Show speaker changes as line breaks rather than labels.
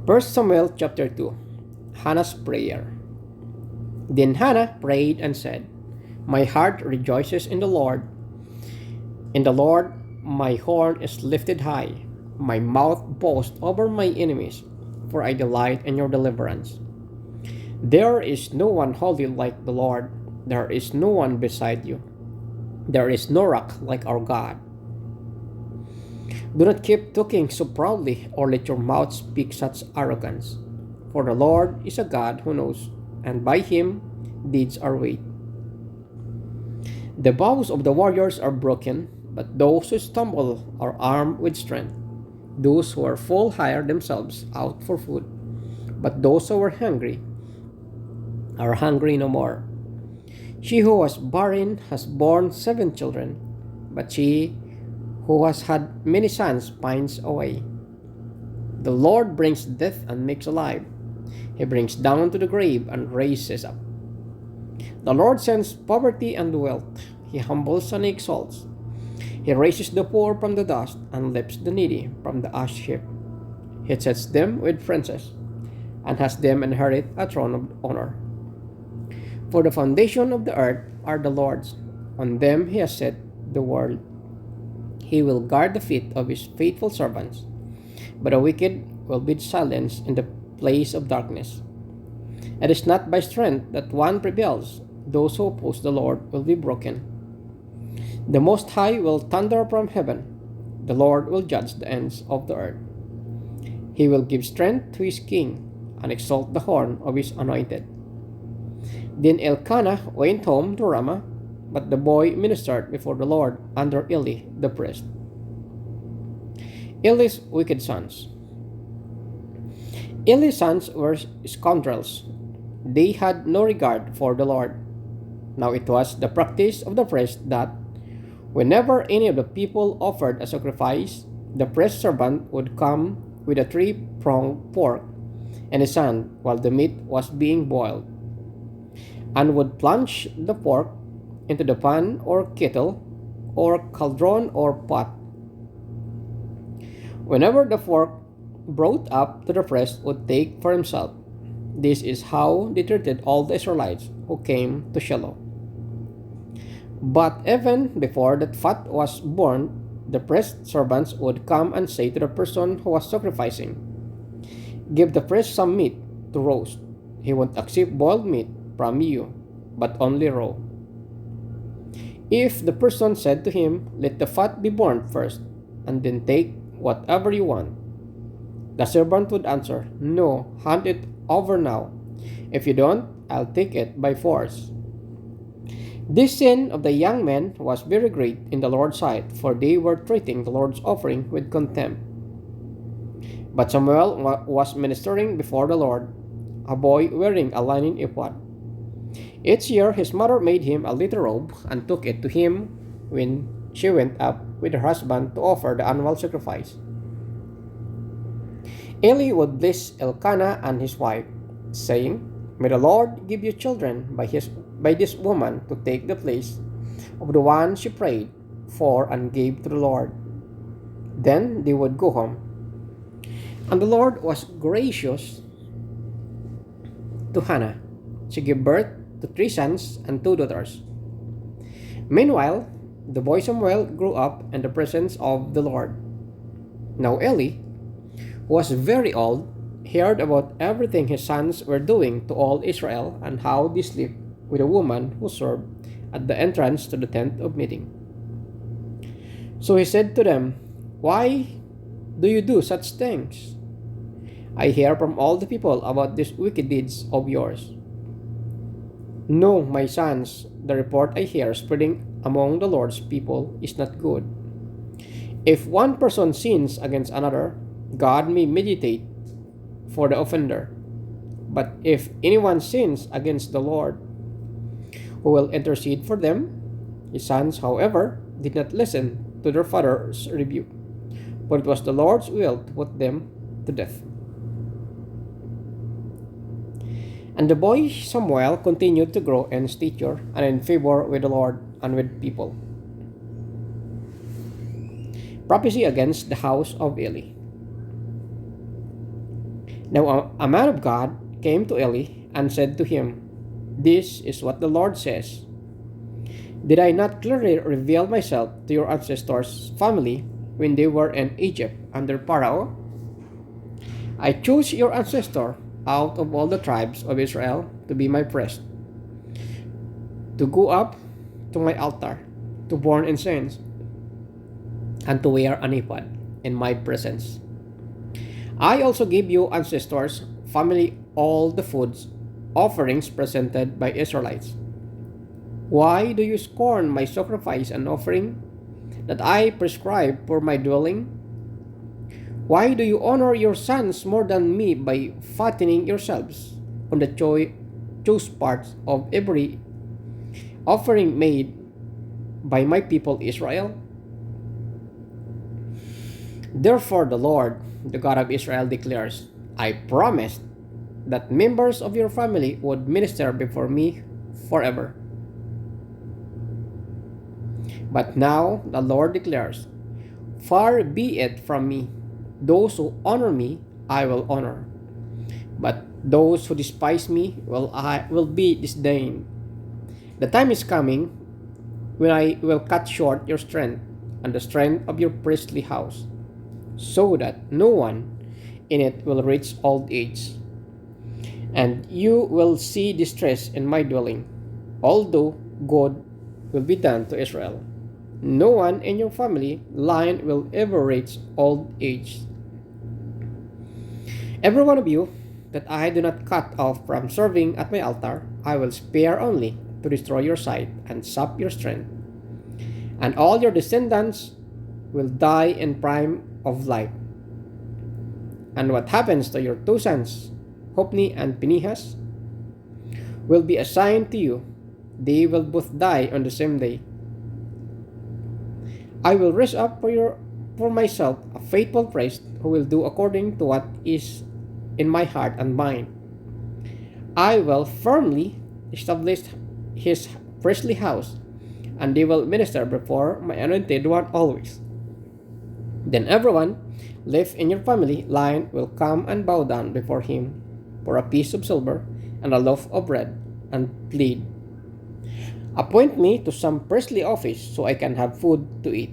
First Samuel chapter 2. Hannah's prayer. Then Hannah prayed and said, "My heart rejoices in the Lord. In the Lord my horn is lifted high. My mouth boasts over my enemies, for I delight in your deliverance. There is no one holy like the Lord. There is no one beside you. There is no rock like our God. Do not keep talking so proudly, or let your mouth speak such arrogance. For the Lord is a God who knows, and by him deeds are weighed. The bows of the warriors are broken, but those who stumble are armed with strength. Those who are full hire themselves out for food, but those who are hungry no more. She who was barren has borne 7 children, but she who has had many sons pines away. The Lord brings death and makes alive. He brings down to the grave and raises up. The Lord sends poverty and wealth. He humbles and exalts. He raises the poor from the dust and lifts the needy from the ash heap. He sets them with princes and has them inherit a throne of honor. For the foundation of the earth are the Lord's. On them he has set the world. He will guard the feet of his faithful servants, but the wicked will be silenced in the place of darkness. It is not by strength that one prevails. Those who oppose the Lord will be broken. The Most High will thunder from heaven. The Lord will judge the ends of the earth. He will give strength to his king and exalt the horn of his anointed. Then Elkanah went home to Ramah, but the boy ministered before the Lord under Eli the priest. Eli's wicked sons. Eli's sons were scoundrels. They had no regard for the Lord. Now it was the practice of the priest that, whenever any of the people offered a sacrifice, the priest servant would come with a 3-pronged fork in his hand while the meat was being boiled, and would plunge the fork into the pan or kettle or cauldron or pot. Whenever the fork brought up to the priest would take for himself. This is how they treated all the Israelites who came to Shiloh. But even before the fat was born, the priest servants would come and say to the person who was sacrificing, "Give the priest some meat to roast. He won't accept boiled meat from you, but only raw." If the person said to him, "Let the fat be burned first, and then take whatever you want," the servant would answer, "No, hand it over now. If you don't, I'll take it by force." This sin of the young men was very great in the Lord's sight, for they were treating the Lord's offering with contempt. But Samuel was ministering before the Lord, a boy wearing a linen ephod. Each year his mother made him a little robe and took it to him when she went up with her husband to offer the annual sacrifice. Eli would bless Elkanah and his wife, saying, "May the Lord give you children by this woman to take the place of the one she prayed for and gave to the Lord." Then they would go home. And the Lord was gracious to Hannah. She gave birth to 3 sons and 2 daughters. Meanwhile, the boy Samuel grew up in the presence of the Lord. Now Eli, who was very old, heard about everything his sons were doing to all Israel and how they slept with a woman who served at the entrance to the tent of meeting. So he said to them, "Why do you do such things? I hear from all the people about these wicked deeds of yours." "No, my sons, the report I hear spreading among the Lord's people is not good. If one person sins against another, God may mediate for the offender. But if anyone sins against the Lord, who will intercede for them?" His sons, however, did not listen to their father's rebuke, for it was the Lord's will to put them to death. And the boy Samuel continued to grow in stature and in favor with the Lord and with people. Prophecy against the house of Eli. Now a man of God came to Eli and said to him, "This is what the Lord says. Did I not clearly reveal myself to your ancestors' family when they were in Egypt under Pharaoh? I chose your ancestor out of all the tribes of Israel to be my priest, to go up to my altar, to burn incense, and to wear an ephod in my presence. I also gave you ancestors' family all the foods offerings presented by Israelites. Why do you scorn my sacrifice and offering that I prescribe for my dwelling? Why do you honor your sons more than me by fattening yourselves on the choice parts of every offering made by my people Israel? Therefore, the Lord, the God of Israel, declares, I promised that members of your family would minister before me forever. But now the Lord declares, Far be it from me. Those who honor me, I will honor. But those who despise me will be disdained. The time is coming when I will cut short your strength and the strength of your priestly house, so that no one in it will reach old age. And you will see distress in my dwelling, although good will be done to Israel. No one in your family line will ever reach old age. Every one of you that I do not cut off from serving at my altar, I will spare only to destroy your sight and sap your strength. And all your descendants will die in prime of life. And what happens to your two sons, Hophni and Phinehas, will be assigned to you. They will both die on the same day. I will raise up for myself a faithful priest who will do according to what is in my heart and mind. I will firmly establish his priestly house, and they will minister before my anointed one always. Then everyone left in your family line will come and bow down before him for a piece of silver and a loaf of bread, and plead, Appoint me to some priestly office so I can have food to eat.